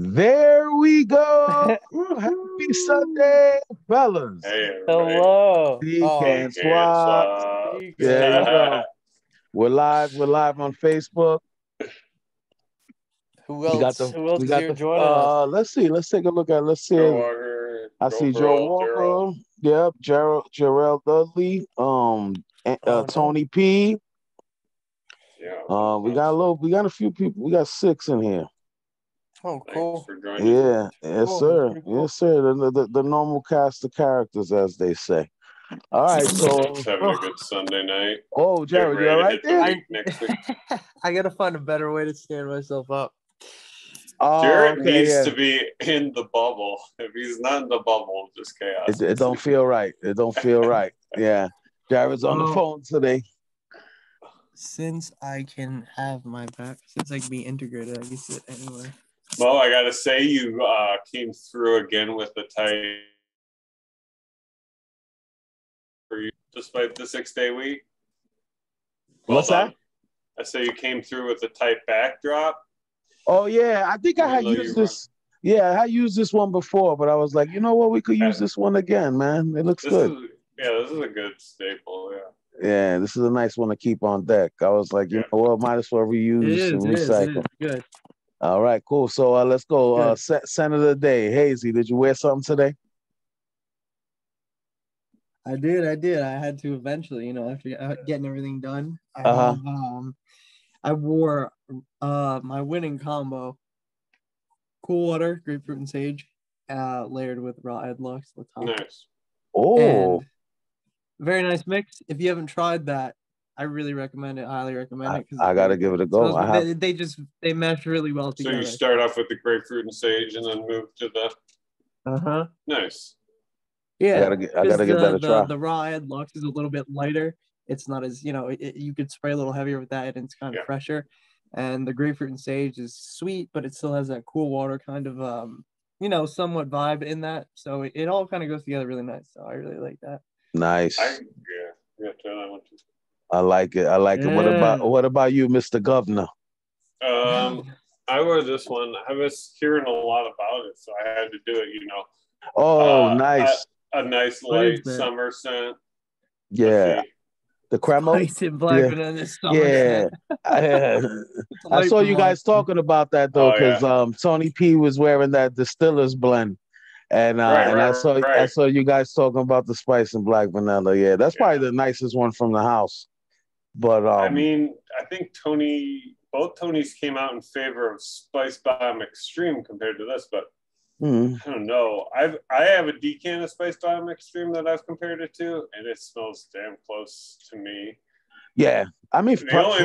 There we go. Happy Sunday, fellas. Hey, everybody. Hello. He Oh, can Can't swap. swap. he There you can. go. We're live. We're live on Facebook. Who We got else? the. Who else We is got here the. joining us? Let's see. Let's take a look at. Let's see. Joe Walker, I Joe see Joe Burrow, Daryl. Walker. Yep. Jarrell Dudley. Oh, Tony P. Yeah. We got a little. We got a few people. We got 6 in here. oh, Thanks cool. for joining. Yeah. Yes, Cool. sir. Pretty cool. Yes, sir. The normal cast of characters, as they say. All right. So. Just having a good Sunday night. Oh, Get Jared, you all ready to right hit the there? week next week. I gotta find a better way to stand myself up. Oh, Jared okay, needs yeah. to be in the bubble. If he's not in the bubble, just chaos. It don't feel right. It don't feel right. Yeah. Jared's on the Well- phone today. Since I can have my back, since I can be integrated, I can sit anywhere. Well, I gotta say, you came through again with the tight for you, despite the 6-day week. What's that? I say you came through with a tight backdrop. Oh, yeah. I think I had Even though used you this. Yeah, I had used this one before, but I was like, you know what? We could use this one again, man. It looks good. This is a good staple. Yeah. Yeah, this is a nice one to keep on deck. I was like, you know what? Might as well reuse and recycle. It is good. All right, cool. So let's go. Scent of the day. Hazy, did you wear something today? I did. I had to eventually, after getting everything done. I wore my winning combo: cool water, grapefruit and sage, layered with raw Edlocks. Nice. Oh, And very nice mix. If you haven't tried that, I really recommend it. Highly recommend it. I gotta give it a go. So they mesh really well together. So you start off with the grapefruit and sage, and then move to the. Nice. Yeah, I gotta give that a try. The raw Edlocks is a little bit lighter. It's not as you could spray a little heavier with that, and it's kind of fresher. And the grapefruit and sage is sweet, but it still has that cool water kind of somewhat vibe in that. So it all kind of goes together really nice. So I really like that. Nice. Try that one too. I like it. What about you, Mr. Governor? I wore this one. I was hearing a lot about it, so I had to do it. Oh, nice. A nice light summer scent. Yeah. The cremo. Spice and black banana summer scent. I saw you guys talking about that though, because Tony P was wearing that Distiller's blend. And I saw you guys talking about the spice and black vanilla. Yeah, that's probably the nicest one from the house. But I mean, I think both Tonys came out in favor of Spice Bomb Extreme compared to this, but I don't know. I have a decan of Spice Bomb Extreme that I've compared it to, and it smells damn close to me. Yeah, I mean, the only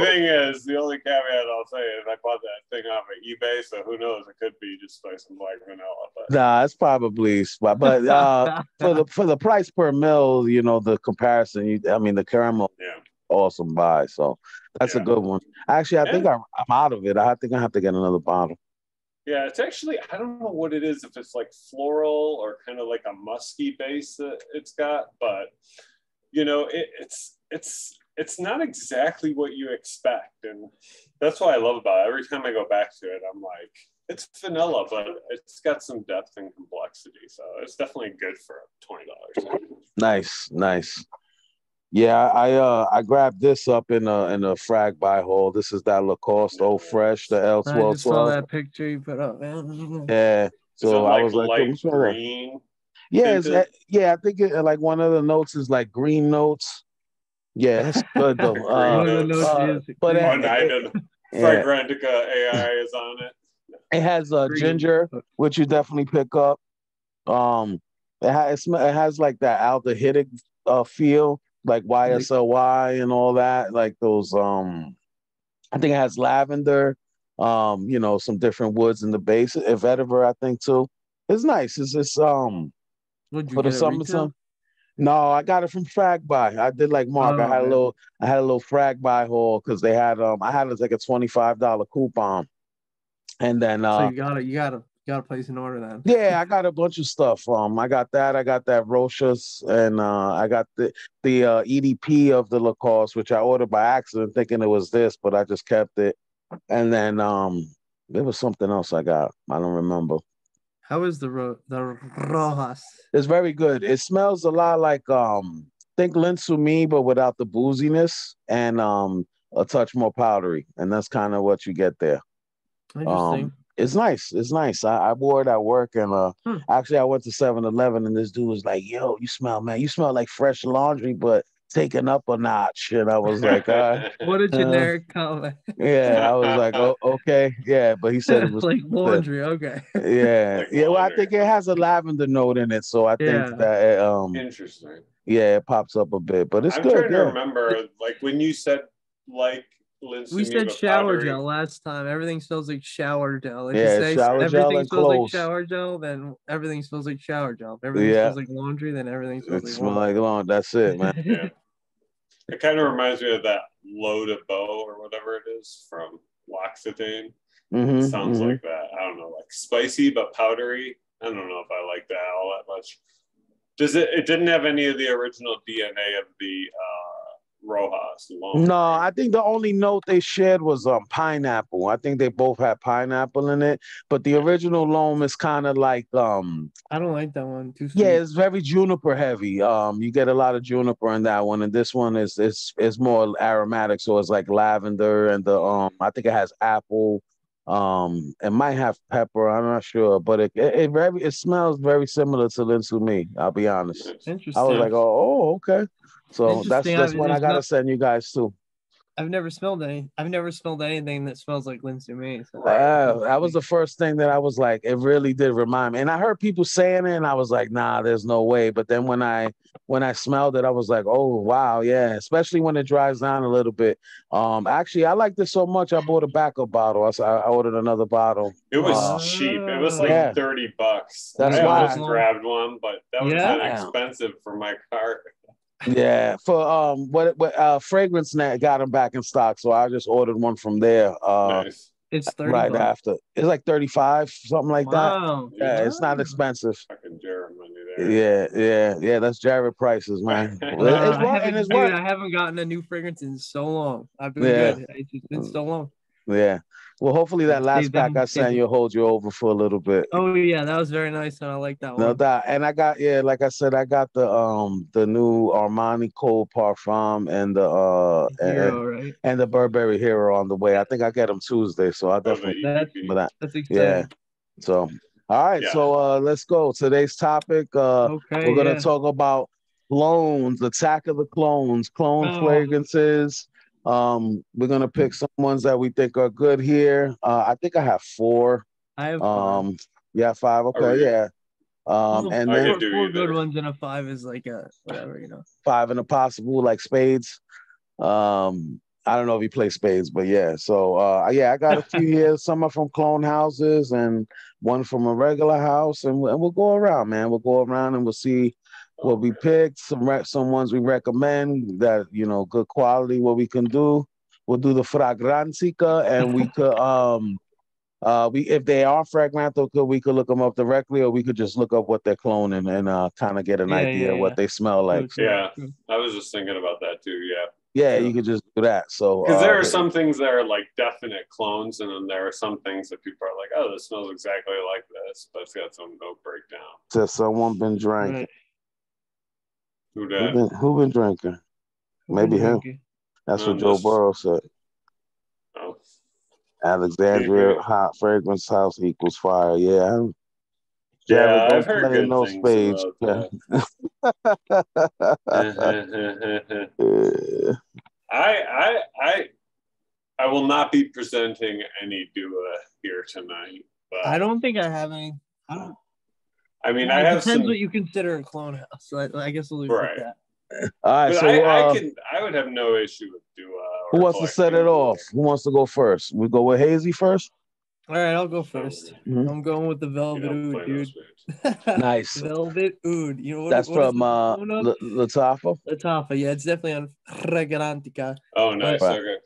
caveat I'll say is I bought that thing off of eBay, so who knows? It could be just Spice and black vanilla. But nah, it's probably spot. But for the price per mil, the comparison. The caramel, awesome buy. So that's a good one. Actually, I think I'm out of it. I think I have to get another bottle. Yeah, it's actually, I don't know what it is, if it's like floral or kind of like a musky base that it's got, but it's not exactly what you expect. And that's what I love about it. Every time I go back to it, I'm like, it's vanilla, but it's got some depth and complexity. So it's definitely good for $20. Nice. Yeah, I grabbed this up in a Frag buy haul. This is that Lacoste Eau Fresh, the L12. I just saw that picture you put up, man. Yeah. So I was like, light green. Yeah, I think like one of the notes is like green notes. Yeah, it's good though. One of the notes is Fragrantica AI is on it. It has ginger, which you definitely pick up. It has like that aldehydic feel, like YSLY and all that, like those. I think it has lavender, some different woods in the base. Vetiver, I think too. It's nice. It's just for the summer. No, I got it from Frag Buy. I did like Mark. I had a little Frag Buy haul because they had I had like a $25 coupon, and then so you gotta place an order then. Yeah, I got a bunch of stuff. I got that Roche's, and I got the EDP of the Lacoste, which I ordered by accident thinking it was this, but I just kept it. And then There was something else I got. I don't remember. How is the Rojas? It's very good. It smells a lot like think Linsumi, but without the booziness and a touch more powdery. And that's kind of what you get there. Interesting. It's nice. It's nice. I wore it at work and actually I went to 7-Eleven and this dude was like, yo, you smell, man, you smell like fresh laundry, but taken up a notch. And I was like, what a generic comment. Yeah, I was like, oh, okay. Yeah, but he said it was like laundry, okay. Yeah. Like yeah, well, I laundry. think it has a lavender note in it, so I think that interesting. Yeah, it pops up a bit, but it's I'm good. trying to remember, like when you said like we said shower gel last time. Everything smells like shower gel. If you say everything smells like shower gel, then everything smells like shower gel. If everything smells like laundry, then everything smells like laundry. That's it, man. Yeah. It kind of reminds me of that L'Eau de Beau or whatever it is from L'Occitane. It sounds like that. I don't know, like spicy but powdery. I don't know if I like that all that much. It didn't have any of the original DNA of the Rojas alone. No, I think the only note they shared was pineapple. I think they both had pineapple in it, but the original loam is kind of like I don't like that one. Too sweet. Yeah, it's very juniper heavy. You get a lot of juniper in that one, and this one is more aromatic, so it's like lavender and the I think it has apple. It might have pepper. I'm not sure, but it smells very similar to Linsumi. I'll be honest. Interesting. I was like, okay. So that's one I gotta send you guys too. I've never smelled anything that smells like Linsumi. So. That was the first thing that I was like, it really did remind me. And I heard people saying it, and I was like, nah, there's no way. But then when I smelled it, I was like, oh wow, yeah. Especially when it dries down a little bit. Actually, I liked it so much, I bought a backup bottle. I ordered another bottle. It was cheap. It was like $30. That's I why almost grabbed one, but that would have been expensive for my car. Yeah, for what Fragrance Net got them back in stock, so I just ordered one from there. Nice. It's $30 right after. It's like 35, something like that. Yeah, it's not expensive. Fucking Jared money there. Yeah. That's Jared prices, man. I haven't gotten a new fragrance in so long. I've been good. It's been so long. Yeah. Well, hopefully that last pack I sent you hold you over for a little bit. Oh yeah, that was very nice, and I like that one. No doubt. And I got like I said, I got the new Armani Cold Parfum and the Hero, right? And the Burberry Hero on the way. I think I get them Tuesday, so I definitely that's exciting. Yeah. So all right, so let's go. Today's topic. We're gonna talk about clones, attack of the clones, fragrances. We're gonna pick some ones that we think are good here. I think I have 4. I have 5. Yeah, 5. Okay, yeah. And then 4 good ones and a 5 is like a whatever, 5 and a possible, like spades. I don't know if he plays spades, but yeah. So I got a few here. Some are from clone houses and one from a regular house, and we'll go around, man. We'll go around and we'll see what we picked. Some ones we recommend that good quality. What we can do, we'll do the fragrantica, and we could if they are fragmental, we could look them up directly, or we could just look up what they're cloning and kind of get an idea of what they smell like. Yeah, I was just thinking about that too. Yeah. Yeah, you could just do that. So because there are some things that are like definite clones, and then there are some things that people are like, "Oh, this smells exactly like this," but it's got some note breakdown. Has someone been drinking? Right. Who been drinking? Maybe him. That's what Joe Burrow said. Oh. Alexandria hot fragrance house equals fire. Yeah. Yeah, I've heard good no things spades. about I will not be presenting any Dua here tonight. But I don't think I have any. I mean, I have depends what you consider a clone house. So I guess we'll leave it at that. All right, but so I would have no issue with Dua. Who wants to set it off? Who wants to go first? We go with Hazy first. All right, I'll go first. I'm going with the Velvet Oud, dude. Nice. Velvet Oud. That's from Latafa? Latafa, yeah, it's definitely on Fragrantica. Oh, nice. Okay.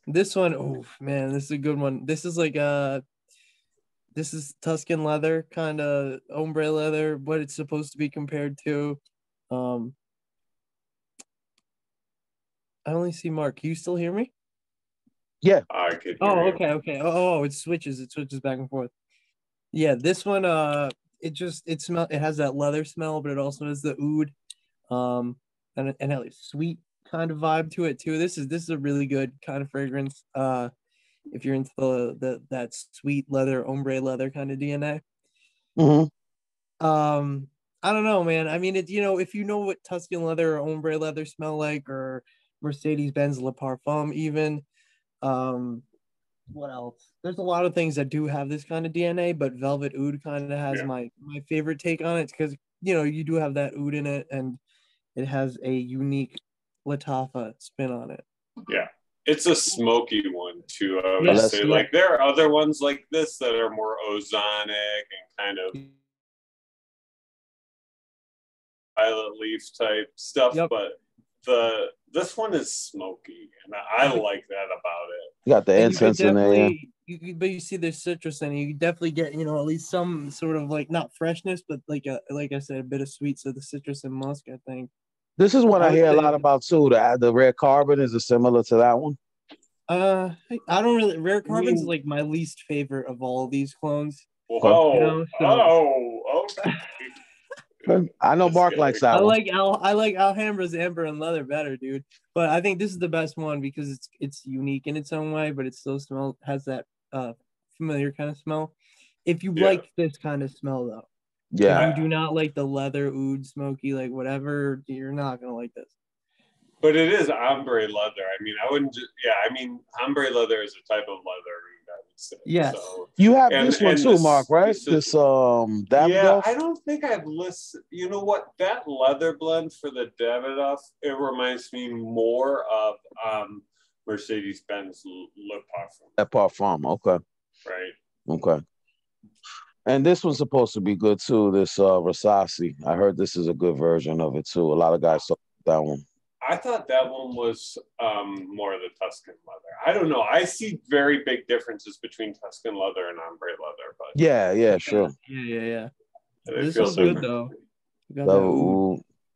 This one, oh man, this is a good one. This is like this is Tuscan leather, kind of ombre leather, what it's supposed to be compared to. I only see Mark. Can you still hear me? Yeah. I could hear Oh, you. okay. Oh, it switches back and forth. Yeah, this one it has that leather smell, but it also has the oud, and a sweet kind of vibe to it too. This is a really good kind of fragrance. If you're into that sweet leather, ombre leather kind of DNA. Mm-hmm. I don't know, man. I mean, if you know what Tuscan leather or ombre leather smell like, or Mercedes-Benz Le Parfum even, what else? There's a lot of things that do have this kind of DNA, but Velvet Oud kind of has my favorite take on it, because you do have that oud in it, and it has a unique Latafa spin on it. Yeah. It's a smoky one too. I would Yes. say, like, there are other ones like this that are more ozonic and kind of violet leaf type stuff, but this one is smoky, and I like that about it. You got the incense in there. But you see there's citrus in it. You definitely get, at least some sort of, like, not freshness, but like I said, a bit of sweet. So the citrus and musk, I think. This is one I hear a lot about too. The Rare Carbon, is it similar to that one? I don't really. Rare Carbon's like my least favorite of all of these clones. Whoa! Okay. I know Mark likes that one. I like Alhambra's Amber and Leather better, dude. But I think this is the best one because it's unique in its own way, but it still has that familiar kind of smell. If you like this kind of smell, though, if you do not like the leather, oud, smoky, like whatever, you're not gonna like this. But it is ombre leather. I mean, I wouldn't. Ombre leather is a type of leather, I would say. Yes. So, you have this one too, Mark, right? This Davidoff? Yeah, I don't think I've listed. You know what? That leather blend for the Davidoff, it reminds me more of Mercedes-Benz Le Parfum. Le Parfum, okay. Right. Okay. And this one's supposed to be good too. This Rasasi. I heard this is a good version of it too. A lot of guys saw that one. I thought that one was more of the Tuscan leather. I don't know. I see very big differences between Tuscan leather and ombre leather, but yeah, sure. Yeah. This one's good though.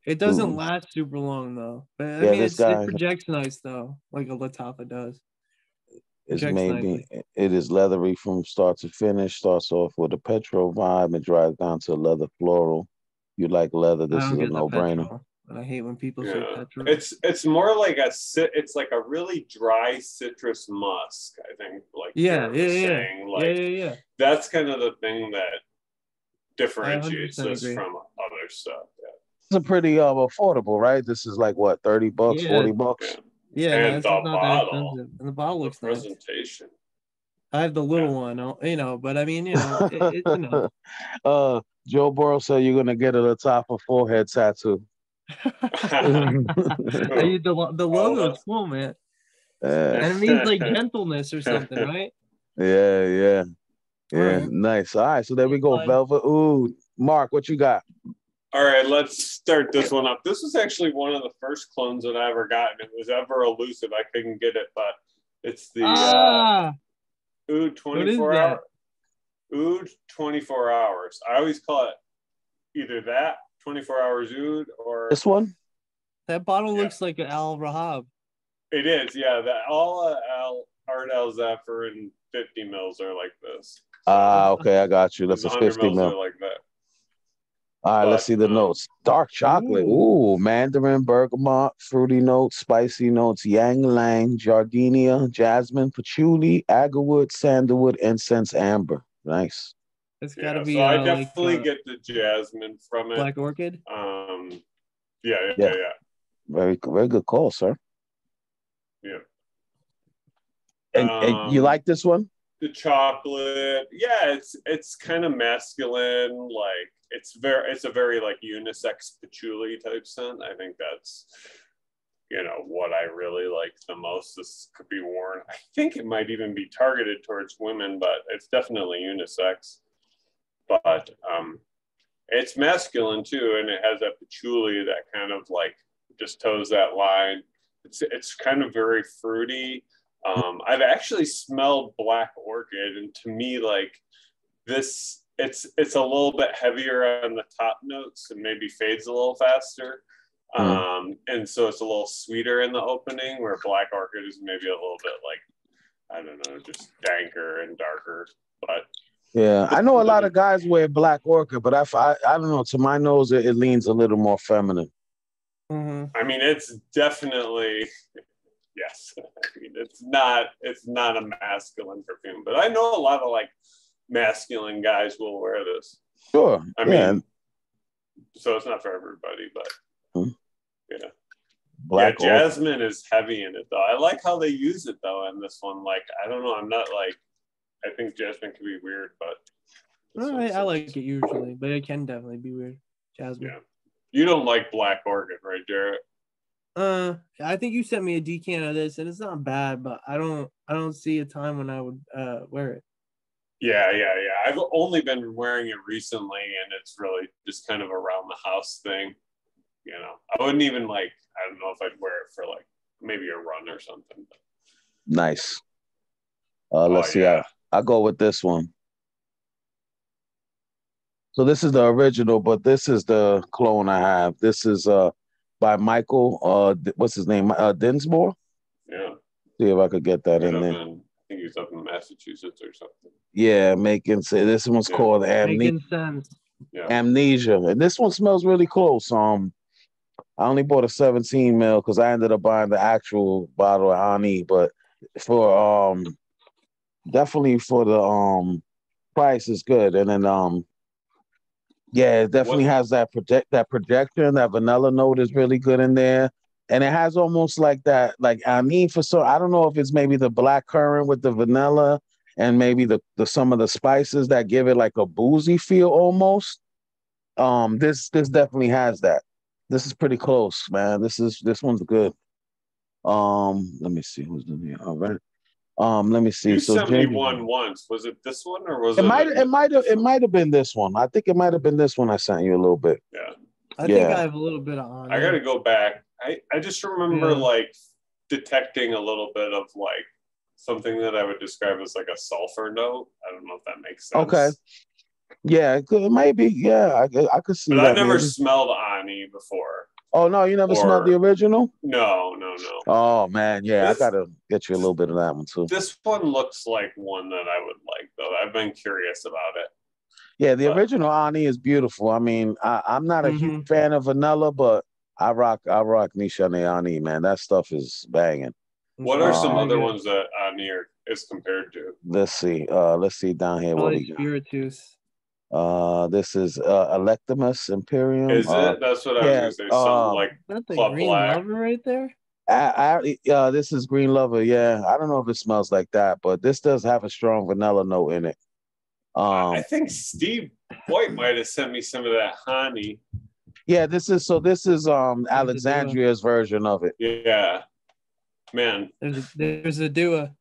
It doesn't last super long though. But I mean, it projects nice though, like a Latafa does. It is leathery from start to finish. Starts off with a petro vibe and drives down to a leather floral. You like leather? This is a no-brainer. And I hate when people say petrol. It's more like it's like a really dry citrus musk, I think. Like saying, that's kind of the thing that differentiates this from other stuff. Yeah. It's a pretty affordable, right? This is like what, $30, $40? Yeah, and the bottle. And the bottle looks nice. Presentation. I have the little one, but I mean, it's enough. Joe Burrow said you're gonna get a top of forehead tattoo. The logo is cool, man. And it means like gentleness or something, right? Yeah. Right. Nice. All right, so there we go. Velvet Oud. Mark, what you got? All right, let's start this one up. This was actually one of the first clones that I ever got, and it was ever elusive. I couldn't get it, but it's the Oud 24 hour. Oud 24 hours. I always call it either that 24 hours Oud or this one. That bottle looks like an Al Rahab. It is, yeah. That all Art Al Zephyr and 50 mils are like this. Okay, I got you. That's a 50 mil. Are like that. All right, let's see the notes. Dark chocolate. Ooh, mandarin, bergamot, fruity notes, spicy notes, ylang ylang, gardenia, jasmine, patchouli, agarwood, sandalwood, incense, amber. Nice. It's got to be. So I definitely get the jasmine from it. Black orchid. Yeah. Very good call, sir. Yeah. And you like this one? The chocolate, it's kind of masculine. Like it's a very like unisex patchouli type scent. I think that's what I really like the most. This could be worn. I think it might even be targeted towards women, but it's definitely unisex. But it's masculine too, and it has that patchouli that kind of like just toes that line. It's kind of very fruity. I've actually smelled Black Orchid, and to me, like this, it's a little bit heavier on the top notes and maybe fades a little faster. And so it's a little sweeter in the opening, where Black Orchid is maybe a little bit like I don't know, just danker and darker. But yeah, I know a lot of guys wear Black Orchid, but I don't know. To my nose, it leans a little more feminine. Mm-hmm. I mean, it's definitely yes. I mean, it's not a masculine perfume, but I know a lot of like masculine guys will wear this. Sure. I mean, so it's not for everybody, but yeah. Black jasmine is heavy in it though. I like how they use it though in this one. Like, I don't know. I'm not like, I think jasmine can be weird, but I like it usually, but it can definitely be weird. Jasmine. Yeah. You don't like Black Orchid, right, Jarrett? I think you sent me a decan of this, and it's not bad, but I don't see a time when I would wear it. Yeah. I've only been wearing it recently, and it's really just kind of around the house thing. You know, I wouldn't even like, I don't know if I'd wear it for like maybe a run or something. Nice. Let's see. I'll go with this one. So this is the original, but this is the clone I have. This is by Michael. What's his name? Dinsmore. Yeah. See if I could get that in there. I think he's up in Massachusetts or something. Yeah, this one's called Making sense. Yeah. Amnesia, and this one smells really close. I only bought a 17 ml because I ended up buying the actual bottle of honey, but for definitely for the price is good, and then yeah, it definitely has that projection. That vanilla note is really good in there. And it has almost like that, like I don't know if it's maybe the black currant with the vanilla and maybe the some of the spices that give it like a boozy feel almost. This definitely has that. This is pretty close, man. This one's good. Let me see who's in here. All right. Let me see. You sent me one once. Was it this one or was it? It might have been this one. I think it might have been this one I sent you a little bit. Yeah. I think I have a little bit on. I gotta go back. I just remember like detecting a little bit of like something that I would describe as like a sulfur note. I don't know if that makes sense. Okay. Yeah, it might be. Yeah, I could see but that. I never smelled Ani before. Oh no, you never smelled the original? No. Oh man, yeah, I gotta get you a little bit of that one too. This one looks like one that I would like though. I've been curious about it. Yeah, the original Ani is beautiful. I mean, I'm not a huge fan of vanilla, but I rock Nishane Ani, man. That stuff is banging. What are some other ones that Ani is compared to? Let's see down here what we got. Spiritus. This is Electimus Imperium. Is it? That's what I was gonna say. Something like that's the Green Black. Lover right there. This is Green Lover. Yeah, I don't know if it smells like that, but this does have a strong vanilla note in it. I think Steve White might have sent me some of that honey. Yeah, this is Alexandria's version of it. Yeah, man. There's a Dua.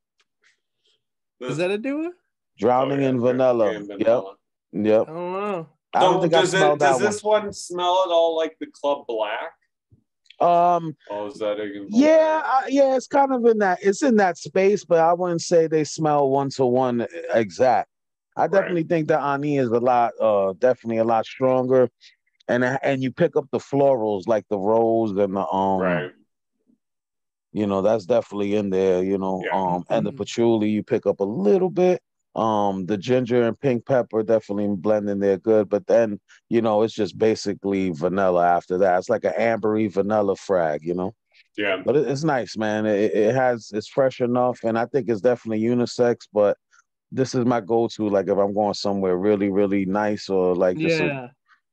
Is that a Dua? Drowning in Vanilla. Yep. I don't know. I don't think I smelled that one. Does this one smell at all like the Club Black? Is that a yeah, it's kind of in that space, but I wouldn't say they smell one-to-one exact. I definitely think the Ani is definitely a lot stronger, and you pick up the florals like the rose and the you know, that's definitely in there, you know, and the patchouli you pick up a little bit. The ginger and pink pepper definitely blend in there good, but then, you know, it's just basically vanilla after that. It's like an ambery vanilla frag, you know? Yeah. But it's nice, man. It's fresh enough, and I think it's definitely unisex, but this is my go-to, like if I'm going somewhere really, really nice or like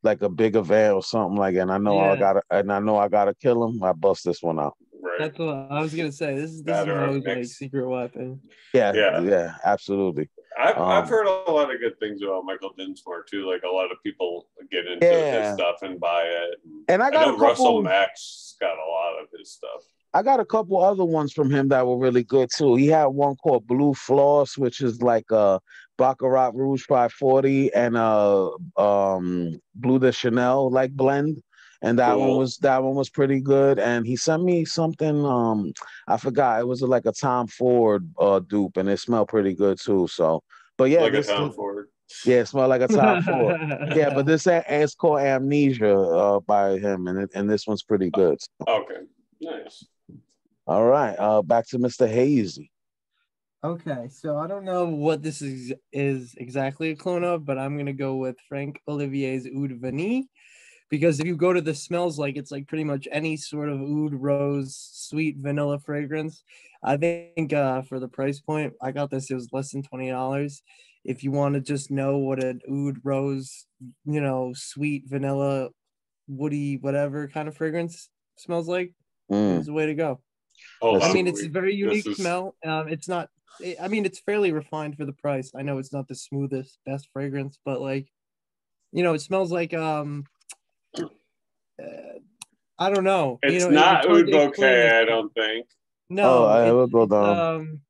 like a big event or something like that, and I know I gotta kill him, I bust this one out. Right. That's what I was gonna say. This is my like secret weapon. Yeah, absolutely. I've heard a lot of good things about Michael Dinsmore too. Like a lot of people get into his stuff and buy it. And I know Russell Mack's got a lot of his stuff. I got a couple other ones from him that were really good too. He had one called Blue Floss, which is like a Baccarat Rouge 540 and Blue de Chanel like blend. And that one was pretty good. And he sent me something, I forgot. It was like a Tom Ford dupe, and it smelled pretty good too. So, but yeah, like a Tom Ford. Yeah, it smelled like a Tom Ford. Yeah, but it's called Amnesia by him, and this one's pretty good. So. Okay, nice. All right, back to Mr. Hazy. Okay, so I don't know what this is exactly a clone of, but I'm gonna go with Frank Olivier's Oud Vanille, because if you go to the smells, like it's like pretty much any sort of oud, rose, sweet vanilla fragrance. I think for the price point, I got this. It was less than $20. If you want to just know what an oud, rose, sweet vanilla, woody, whatever kind of fragrance smells like, is the way to go. I mean, it's a very unique smell. It's not. I mean, it's fairly refined for the price. I know it's not the smoothest, best fragrance, but like, it smells like I don't know. It's not Oud Bouquet, I don't think. No, I will go down.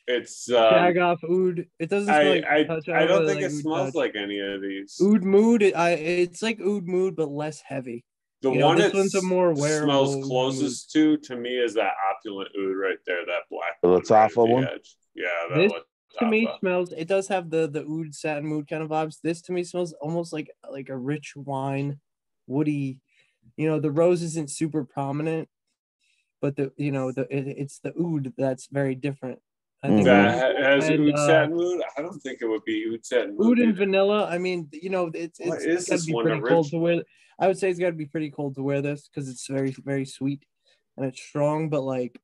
It's Shag off Oud. It doesn't smell like touch. I don't think it smells like any of these. Oud Mood. It's like Oud Mood, but less heavy. The one this one's a more wearable. Smells closest to me is that opulent oud right there, that black. The Lattafa one. Yeah, that this to me smells. It does have the oud satin mood kind of vibes. This to me smells almost like a rich wine, woody. The rose isn't super prominent, but it's the oud that's very different. I think that has oud satin mood. I don't think it would be oud satin mood. Oud and vanilla. I mean, it's got to be pretty cold to wear. I would say it's got to be pretty cold to wear this because it's very, very sweet and it's strong. But like,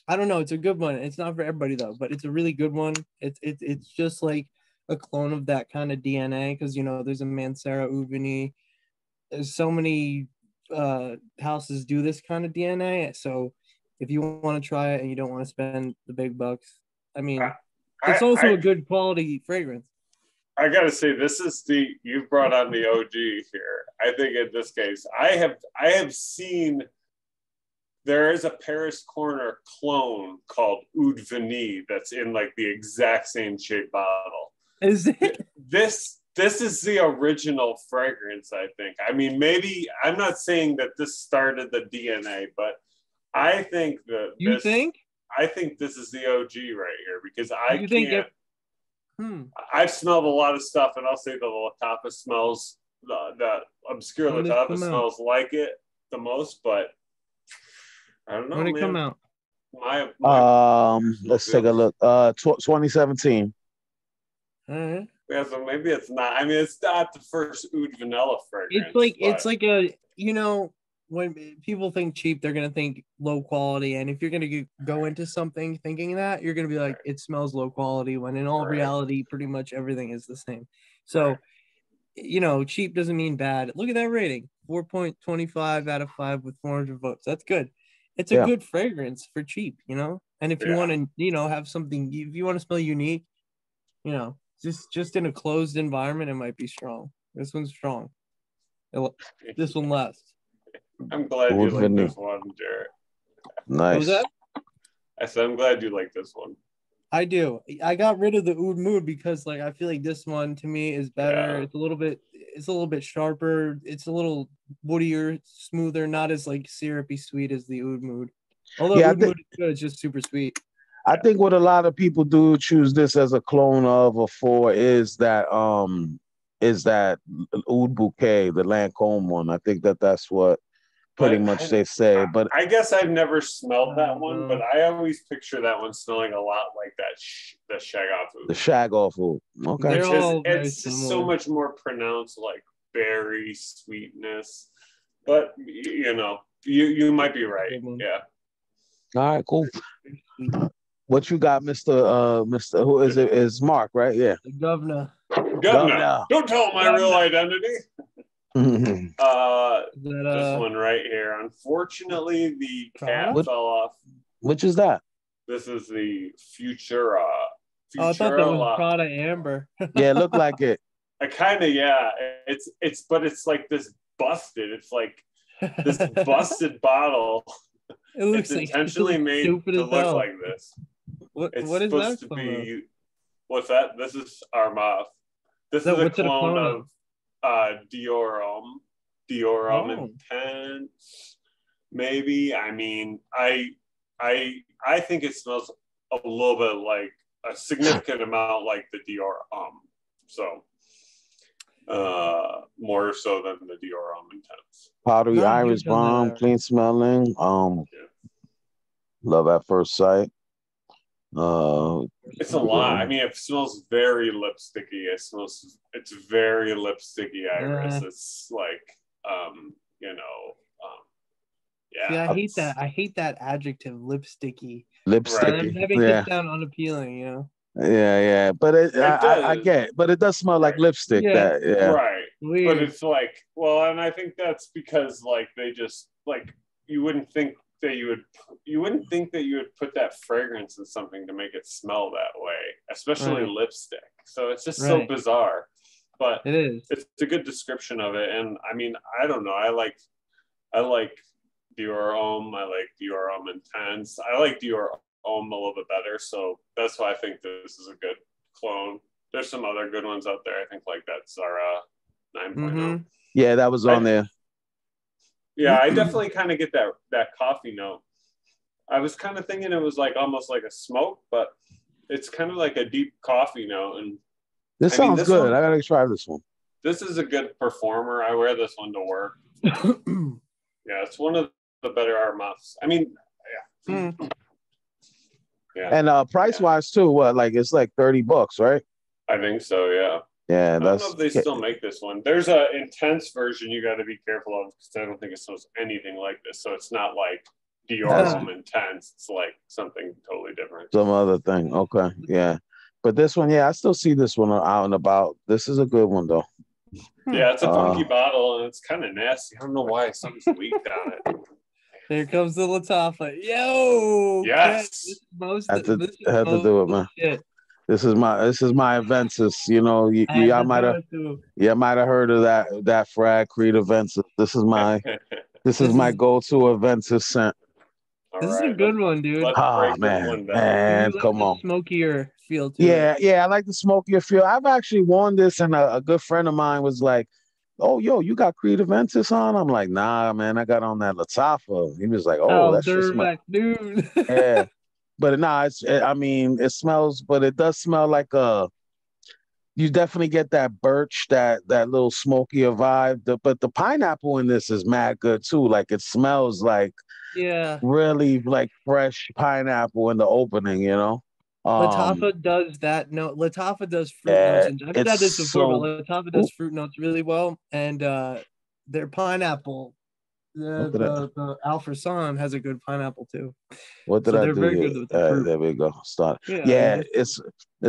I don't know. It's a good one. It's not for everybody though, but it's a really good one. It's just like a clone of that kind of DNA because there's a Mancera Oud Vanille. There's so many houses do this kind of DNA. So if you want to try it and you don't want to spend the big bucks, I mean, it's also a good quality fragrance. I gotta say, this is you've brought on the OG here. I think in this case, I have seen there is a Paris Corner clone called Oud Vanille that's in like the exact same shape bottle. Is it? This is the original fragrance, I think. I mean, maybe I'm not saying that this started the DNA, but I think that I think this is the OG right here because I've smelled a lot of stuff, and I'll say the Lattafa smells, the obscure Lattafa smells like it the most, but I don't know. When it come out? Let's take a look. 2017. All right. Yeah, so maybe it's not. I mean, it's not the first oud vanilla fragrance. It's like a when people think cheap, they're gonna think low quality, and if you're gonna go into something thinking that, you're gonna be like, it smells low quality, when in all reality, pretty much everything is the same. So, cheap doesn't mean bad. Look at that rating, 4.25 out of 5 with 400 votes. That's good. It's a good fragrance for cheap, And if you want to, have something, if you want to smell unique, just in a closed environment, it might be strong. This one's strong. This one lasts. I'm glad you like this one, Jarrett. Nice. What was that? I said I'm glad you like this one. I do. I got rid of the oud mood because I feel like this one to me is better. Yeah. It's a little bit sharper. It's a little woodier, smoother, not as syrupy sweet as the oud mood. Although oud mood is good, it's just super sweet. I think what a lot of people do choose this as a clone of or for is that oud bouquet, the Lancôme one. I think that's what pretty much they say. But I guess I've never smelled that one, but I always picture that one smelling a lot like that the Shag off oud. The Shag off oud. Okay. It's just so much more pronounced, berry sweetness. But you might be right. Yeah. All right, cool. What you got, Mr. Who is it? Is Mark, right? Yeah. The governor. Don't tell him my real identity. This one right here. Unfortunately, the cap fell off. Which is that? This is the Futura. I thought that was Prada Amber. Yeah, it looked like it. I kind of but it's like this busted. It's like this busted bottle. It looks intentionally made to look like this. What is supposed that to be? What's that? This is Armaf. This is a clone of Diorum Intense. Maybe. I mean, I think it smells a little bit like a significant amount like the Diorum. So more so than the Diorum Intense. Powdery iris bomb, clean smelling. Love at first sight. It's a lot. I mean, it smells very lipsticky. It's very lipsticky iris. It's like, yeah. See, I hate that adjective, lipsticky. Lipsticky. That makes it sound unappealing, you know. Yeah. But I get it. But it does smell like lipstick. Yeah. Right. Weird. But it's like, well, and I think that's because like they just like you wouldn't think that you would put that fragrance in something to make it smell that way, especially lipstick. So it's just so bizarre. But it is. It's a good description of it. And I mean, I don't know. I like Dior Homme. I like Dior Homme Intense. I like Dior Homme a little bit better. So that's why I think this is a good clone. There's some other good ones out there. I think like that Zara 9.0. Yeah, that was on there. Yeah, I definitely kind of get that coffee note. I was kind of thinking it was like almost like a smoke, but it's kind of like a deep coffee note. And this sounds good. I gotta try this one. This is a good performer. I wear this one to work. Yeah, it's one of the better Armafs. I mean, yeah. And price wise too, what, like it's like $30, right? I think so, yeah. Yeah, I don't know if they still make this one. There's an intense version you got to be careful of because I don't think it smells anything like this. So it's not like Dior Homme Intense. It's like something totally different. Some other thing. Okay, yeah. But this one, I still see this one out and about. This is a good one though. Yeah, it's a funky bottle and it's kind of nasty. I don't know why something's leaked on it. Here comes the Lattafa. Yo! Yes! Had to do it, man. Shit. This is my Aventus. You know, y'all might have heard of that Frag Creed Aventus. This is my go-to Aventus scent. This is a good one, dude. Oh man, come on. Smokier feel to it. Yeah, I like the smokier feel. I've actually worn this, and a good friend of mine was like, "Oh, yo, you got Creed Aventus on?" I'm like, "Nah, man, I got on that Lattafa." He was like, "Oh, that's just my dude." Yeah. But it smells, but it does smell like you definitely get that birch, that little smokier vibe. But the pineapple in this is mad good too. Like it smells like really like fresh pineapple in the opening, you know. Lattafa does that. No, Lattafa does fruit notes. And I've had this before, but Lattafa does fruit notes really well. And their pineapple, the Alfresan has a good pineapple too. What did I do here? There we go. Start. Yeah, it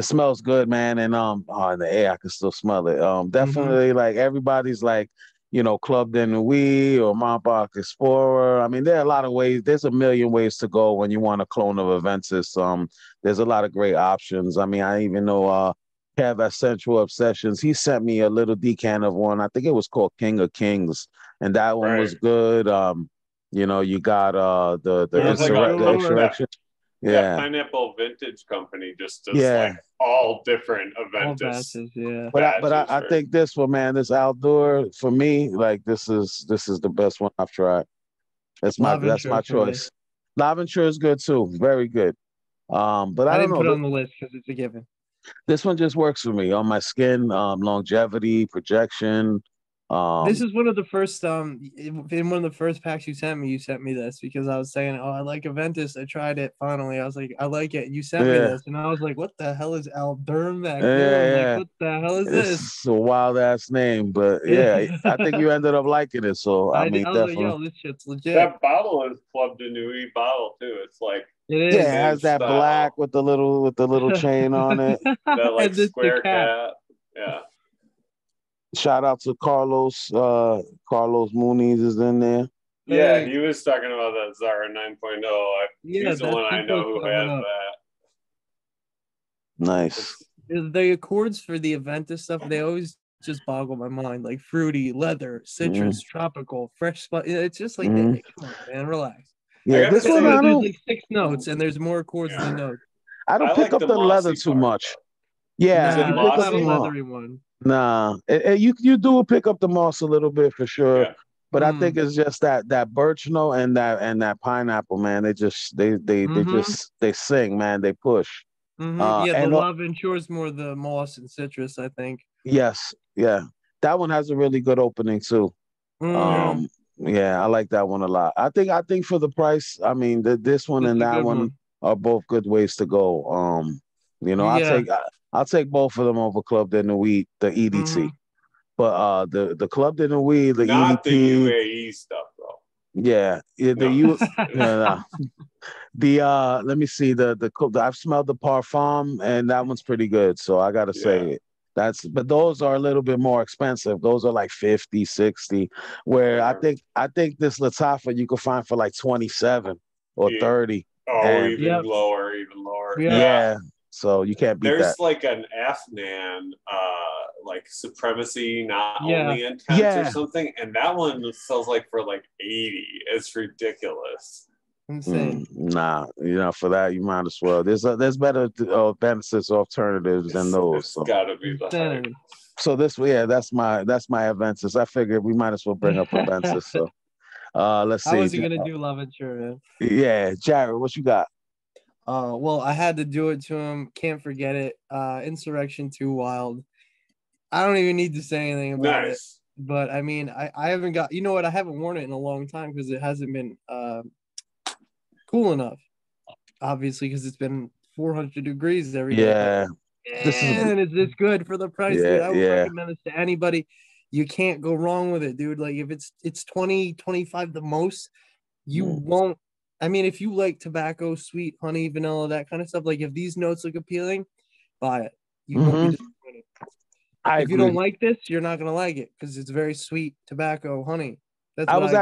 smells good, man. And in the air I can still smell it. Definitely like everybody's like, you know, Club de Nuit or Montbach Explorer. I mean, there are a lot of ways. There's a million ways to go when you want a clone of Aventus. There's a lot of great options. I mean, I even know Kev at Central Obsessions. He sent me a little decant of one. I think it was called King of Kings, and that one was good. You know, you got the Insurrection. Yeah, Pineapple Vintage Company just does like all different Aventus. But I think this one, man, this outdoor for me, like this is the best one I've tried. That's my choice. L'Aventure is good too, very good. But I don't know. Put it on the list because it's a given. This one just works for me on my skin, longevity, projection. This is one of the first in one of the first packs you sent me this because I was saying, oh, I like Aventus. I tried it finally. I was like, I like it. You sent me this, and I was like, what the hell is Aldermac? Like, what the hell is this? It's a wild ass name, but I think you ended up liking it. So I mean, was like, yo, this shit's legit. That bottle is Club de Nuit bottle too. It's like it has that black with the little chain on it. That like square cap. Yeah. Shout out to Carlos. Carlos Muniz is in there. Yeah, he was talking about that Zara 9.0. He's the one I know who has that. Nice. The accords for the Aventus stuff, they always just boggle my mind. Like fruity, leather, citrus, tropical, fresh spot. It's just like, hey, come on, man, relax. Yeah, this one I don't. Like 6 notes, and there's more chords than notes. I don't pick up the leather too much. Yeah, you pick up the leathery one. Nah, you do pick up the moss a little bit for sure, but I think it's just that birch note and that pineapple, man. They sing, man. They push. The L'Aventure is more the moss and citrus, I think. Yes, yeah, that one has a really good opening too. Yeah, I like that one a lot. I think for the price, I mean, this one and that one, are both good ways to go. You know, Yeah. I'll take both of them over Club de Nuit, the EDT. But the Club de Nuit, the not the EDP, UAE stuff, though. yeah, let me see I've smelled the Parfum, and that one's pretty good. So I gotta say but those are a little bit more expensive. Those are like 50, 60. Where I think this Lattafa you can find for like 27 or 30. Oh, And even lower. yeah. So you can't beat There's that. like an Afnan like Supremacy not only intense or something, and that one sells like for like 80. It's ridiculous. Insane. Nah, you know, for that you might as well. There's better benefits alternatives than those. It's gotta be the hype. So that's my Aventus. I figured we might as well bring up Aventus. So let's see. I wasn't gonna do L'Aventure, man. Yeah, Jared, what you got? Well, I had to do it to him. Can't forget it. Insurrection 2 Wild. I don't even need to say anything about it. But I mean, I haven't got. You know what? I haven't worn it in a long time because it hasn't been cool enough. Obviously, because it's been 400 degrees every day. Yeah. Is this good for the price, dude? I would recommend this to anybody. You can't go wrong with it, dude. Like if it's 20, 25 the most, you won't. I mean, if you like tobacco, sweet, honey, vanilla, that kind of stuff, like if these notes look appealing, buy it. You won't be disappointed. If you don't like this, you're not gonna like it because it's very sweet tobacco, honey. That's what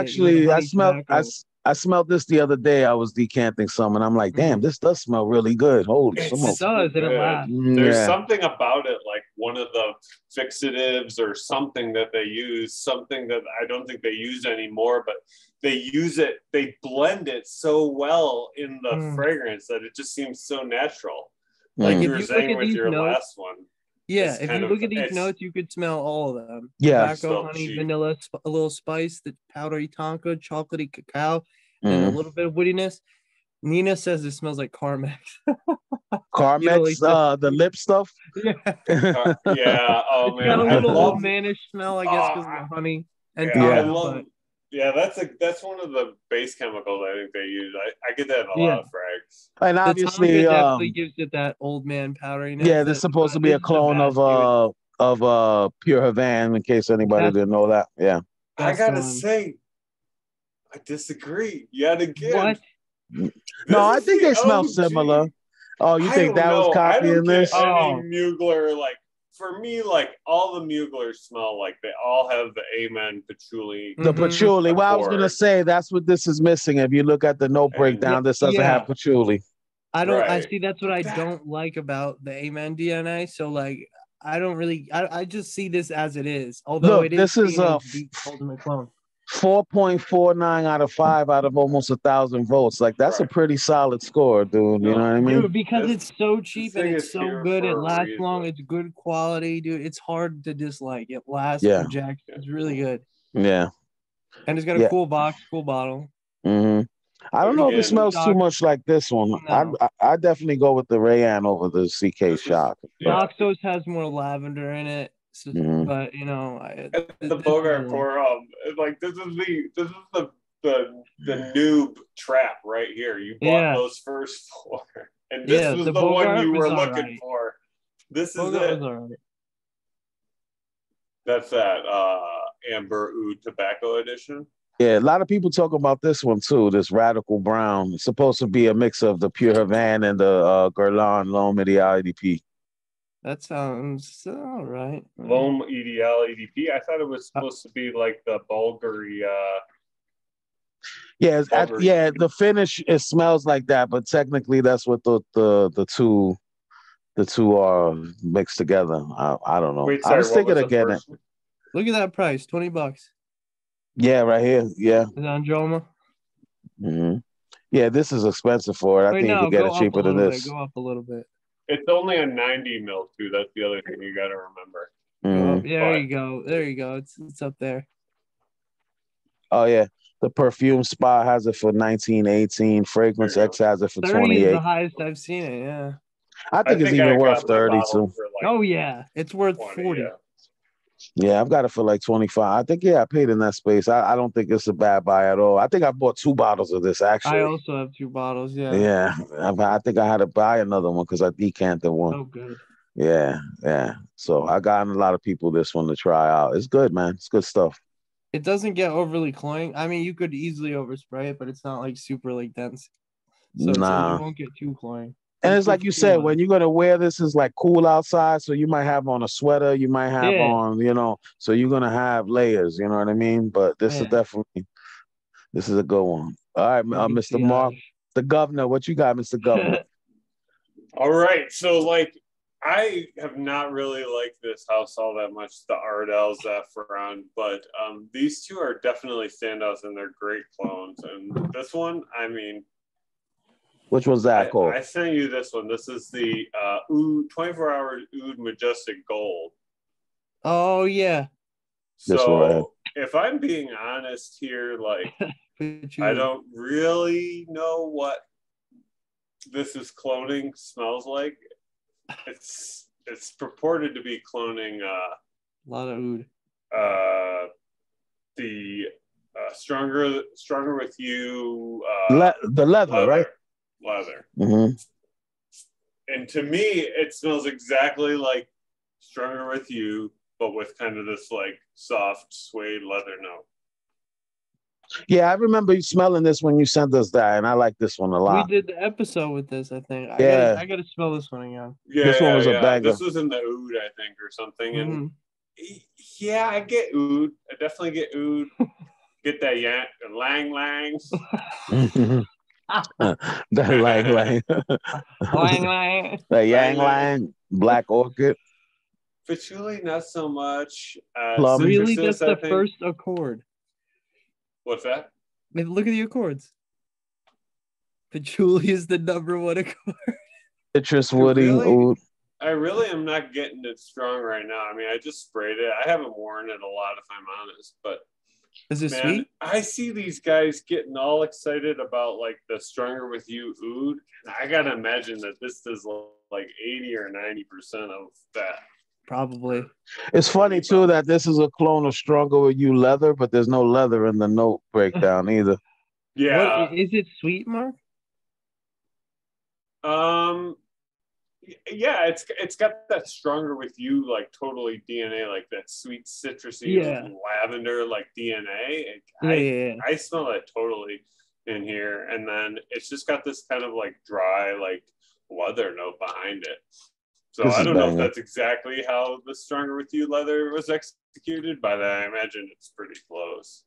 I smelled this the other day. I was decanting some, and I'm like, damn, this does smell really good. Holy smokes. It does, and it lasts. There's something about it, like one of the fixatives or something that they use, something that I don't think they use anymore, but they use it, they blend it so well in the fragrance that it just seems so natural. Like you were saying with your last one. Yeah, if you look at these notes, you could smell all of them. Yeah. Tobacco, honey, vanilla, a little spice, the powdery tonka, chocolatey cacao, and a little bit of woodiness. Nina says it smells like Carmex. Carmex, the lip stuff? Yeah. Yeah. Oh, man. It's got a little old manish smell, I guess, because of the honey. And tonka, that's one of the base chemicals I think they use. I get that in a lot of frags. And obviously, the definitely gives it that old man powderiness. Yeah, this is supposed to be a clone of Pure Havana, in case anybody didn't know that. Yeah. I gotta say, I disagree yet again. What? No, I think they smell similar. Oh, you think that was copying this? Any Mugler, like for me, like all the Muglers smell like they all have the Amen patchouli. The patchouli. Well, I was gonna say that's what this is missing. If you look at the note breakdown, this doesn't have patchouli. I see that's what I don't like about the Amen DNA. So like I don't really I just see this as it is. Although this is a ultimate clone. 4.49 out of 5 out of almost 1,000 votes. Like that's a pretty solid score, dude. You know what I mean? Dude, because it's so cheap and it's so good, it lasts long, it's good quality, dude. It's hard to dislike. It lasts, projects. It's really good. Yeah. And it's got a cool box, cool bottle. I don't know if it smells too much like this one. No. I definitely go with the Rayanne over the CK Shock. Doxos has more lavender in it. So, but you know, the Bogart pour like this is the noob trap right here. You bought those first 4, and this was the one you were looking for. This is it. That's that Amber Oud Tobacco Edition. Yeah, a lot of people talk about this one too. This Radical Brown. It's supposed to be a mix of the Pure Havana and the Guerlain L'Homme Ideal EDP. That sounds all right. L'Homme Ideal EDP. I thought it was supposed to be like the Bulgari. The finish it smells like that, but technically that's what the two are mixed together. I don't know. Wait, sorry, I was thinking of getting it. Look at that price, $20. Yeah, right here. Yeah. Is that Androma? Yeah, this is expensive for it. I think you can get it cheaper than this. Go up a little bit. It's only a 90 mil too. That's the other thing you got to remember. There you go. There you go. It's up there. Oh yeah, the Perfume Spa has it for 1918. Fragrance X has it for 28. 30 is the highest I've seen it. Yeah. I think it's even worth 30 too. Oh yeah, it's worth 40. Yeah, I've got it for like 25. I think, yeah, I paid in that space. I don't think it's a bad buy at all. I think I bought 2 bottles of this, I actually. also have 2 bottles, yeah. Yeah, I think I had to buy another one because I decanted one. Oh, good. Yeah, yeah. So I got a lot of people this one to try out. It's good, man. It's good stuff. It doesn't get overly cloying. I mean, you could easily overspray it, but it's not like super like dense. So it won't get too cloying. And it's like you said, when you're gonna wear this, it's like cool outside, so you might have on a sweater, you might have on, so you're gonna have layers, you know what I mean? But this is definitely, this is a good one. All right, Mr. Mark, the governor, what you got, Mr. Governor? All right, so like I have not really liked this house all that much, the Ardell Zephyron, but these two are definitely standouts and they're great clones. And this one, I mean, which one's that called? I sent you this one. This is the Oud 24-hour Oud Majestic Gold. Oh yeah. So if I'm being honest here, like I don't really know what this is cloning smells like. It's purported to be cloning a lot of oud. The stronger with you the leather, right? Leather. Mm-hmm. And to me, it smells exactly like Stronger with You, but with kind of this like soft suede leather note. Yeah, I remember you smelling this when you sent us that, and I like this one a lot. We did the episode with this, I think. I gotta smell this one again. Yeah, this one was a banger. This was in the oud, I think, or something. Mm-hmm. And yeah, I get oud. I definitely get oud. Get that lang langs. That lang lang. Lang lang. The yang lang, black orchid. Patchouli, not so much. Really, that's the first accord. What's that? Look at the accords. Patchouli is the #1 accord. Citrus, woody, oud. I really am not getting it strong right now. I mean, I just sprayed it. I haven't worn it a lot, if I'm honest. But is it sweet? I see these guys getting all excited about like the Stronger with You oud. And I gotta imagine that this does like 80 or 90% of that. Probably. It's funny too that this is a clone of Stronger with You leather, but there's no leather in the note breakdown either. Yeah. Is it sweet, Mark? Yeah, it's got that Stronger with You like totally DNA, like that sweet citrusy lavender like DNA. I smell that totally in here, and then it's just got this kind of like dry like leather note behind it. So I don't know if that's exactly how the Stronger with You leather was executed, but I imagine it's pretty close.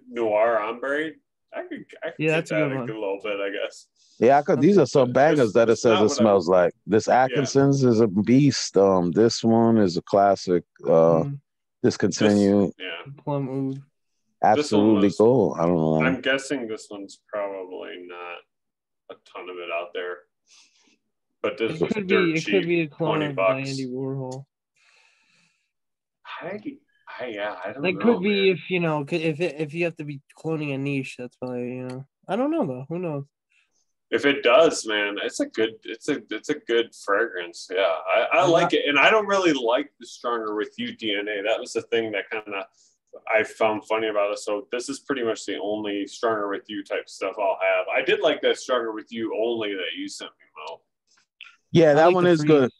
Noir ombre. I could that's get that a a little bit, I guess. Yeah, these are some bangers that it says it smells like. This Atkinson's is a beast. This one is a classic. Discontinued. Plum oud. Absolutely cool. I don't know. I'm guessing this one's probably not a ton of it out there. But this was dirt cheap. It could be a clone of Andy Warhol. I don't know. It could be if you have to be cloning a niche, that's probably I don't know though. Who knows? If it does, man, it's a good fragrance. Yeah, I like it, and I don't really like the Stronger with You DNA. That was the thing that kind of I found funny about it. So this is pretty much the only Stronger with You type stuff I'll have. I did like that Stronger with You only that you sent me, Mo. Yeah, that one is good.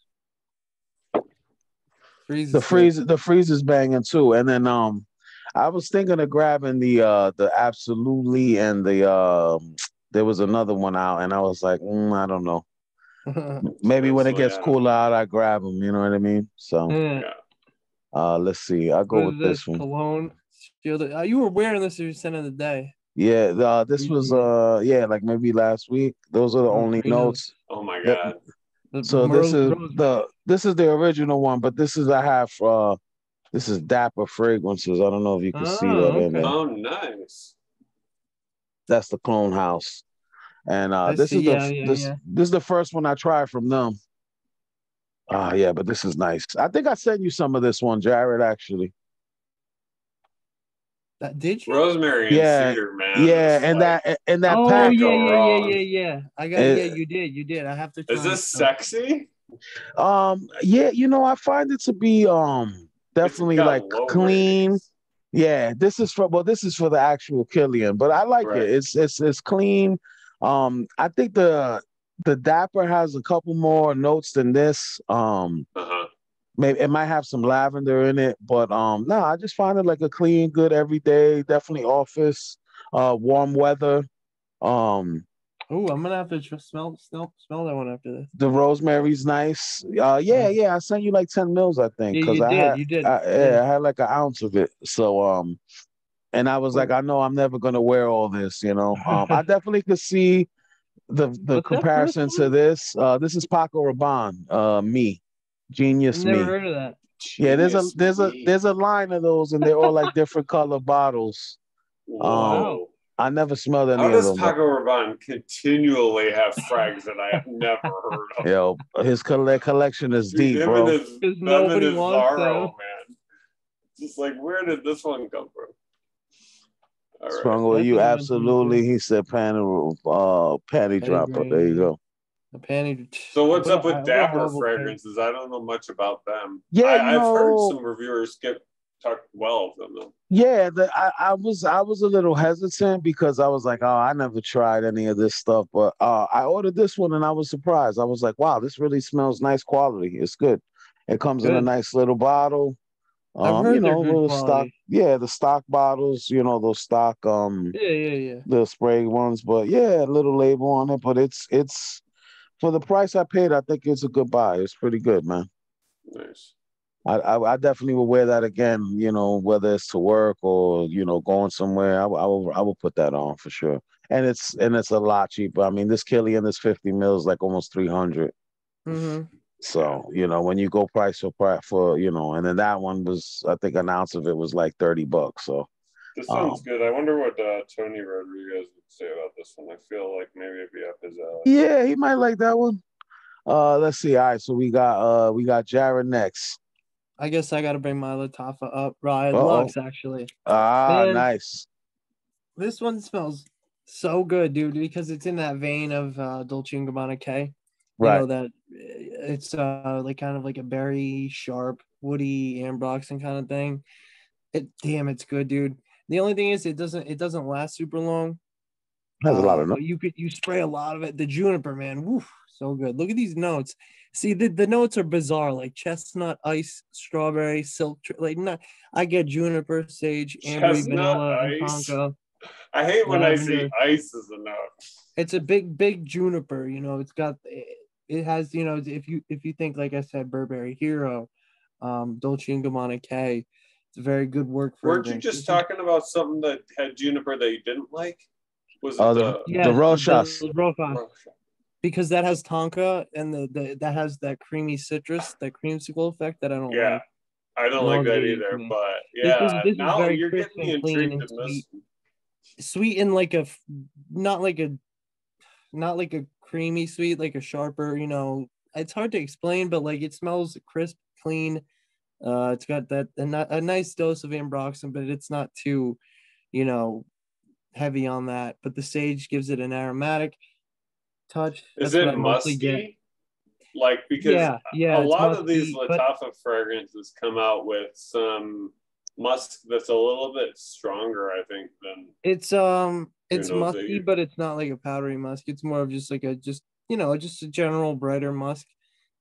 The freeze is banging too, and then I was thinking of grabbing the Absolutely and the there was another one out, and I was like, I don't know. Maybe when it gets cooler out, I grab them. You know what I mean? So let's see. I'll go with this one. Cologne. You were wearing this every cent of the day. Yeah, this was like maybe last week. Those are the only notes. Oh my god. So this is the original one, but this is this is Dapper Fragrances. I don't know if you can see that in there. Oh, nice. That's the Clone House, and this is the first one I tried from them. Yeah, but this is nice. I think I sent you some of this one, Jared. Actually, did you? Rosemary and cedar, man. Yeah, and that oh, pack. Yeah. I got you did. I have to try. Is this sexy? Yeah, I find it to be definitely like clean. Ratings. Yeah, this is for the actual Killian, but I like it. It's clean. I think the Dapper has a couple more notes than this. Maybe it might have some lavender in it, but no, I just find it like a clean, good everyday, definitely office, warm weather. Oh, I'm gonna have to smell that one after this. The rosemary's nice. Yeah. I sent you like 10 mils, I think, because You did. I had like an ounce of it. So and I was like, I know I'm never gonna wear all this, you know. I definitely could see the comparison to this. This is Paco Rabanne, me, I've Genius never Me. heard of that. Yeah, there's a line of those, and they're all like different color bottles. Whoa. I never smelled any How of does them. Paco Rabanne continually have frags that I have never heard of? Yo, his collection is deep, Him bro. and his Zorro, man. Just like, where did this one come from? All right. Sprung with you, absolutely. He said panty dropper. There you go. The panty. So what's up with Dapper fragrances? I don't know much about them. Yeah, I've heard some reviewers talk well of them though. Yeah, I was a little hesitant because I was like, oh, I never tried any of this stuff, but I ordered this one and I was surprised. I was like, wow, this really smells nice quality. It's good. It comes in a nice little bottle. I've heard they're good stock, the stock bottles, those stock the spray ones, but yeah, a little label on it, but it's for the price I paid, I think it's a good buy. It's pretty good, man. Nice. I definitely will wear that again, whether it's to work or going somewhere. I will put that on for sure. And it's a lot cheaper. I mean, this Killian, this 50 mils, like almost 300. So when you go price for and then that one was, I think an ounce of it was like $30. So this sounds good. I wonder what Tony Rodriguez would say about this one. I feel like maybe it'd be up his alley. Yeah, he might like that one. Let's see. All right, so we got Jared next. I guess I gotta bring my Lattafa up. Riot Lux, actually. Man, nice. This one smells so good, dude, because it's in that vein of Dolce & Gabbana K. Right. That it's like kind of like a berry, sharp, woody ambroxan kind of thing. It's good, dude. The only thing is it doesn't last super long. Has a lot of notes. But you spray a lot of it. The juniper, man, woof, so good. Look at these notes. See, the notes are bizarre, like chestnut, ice, strawberry, silk. I get juniper, sage, amber, vanilla, and tonka. I hate when I see ice as a note. It's a big juniper. It's got. It has, if you think, like I said, Burberry Hero, Dolce & Gabbana K, it's a very good work for. Weren't you just talking about something that had juniper that you didn't like? Was it the Rochas? Because that has tonka and that has that creamy citrus, that creamsicle effect that I don't like. I don't like that either. But yeah, this now is very you're getting me intrigued in this. Sweet and like not like a creamy sweet, like a sharper, it's hard to explain, but like it smells crisp, clean. It's got a nice dose of ambroxan, but it's not too, heavy on that. But the sage gives it an aromatic touch. Is it musky? Like, because a lot of these Lattafa fragrances come out with some musk that's a little bit stronger, I think, than it's musky, but it's not like a powdery musk. It's more of just like just a general brighter musk.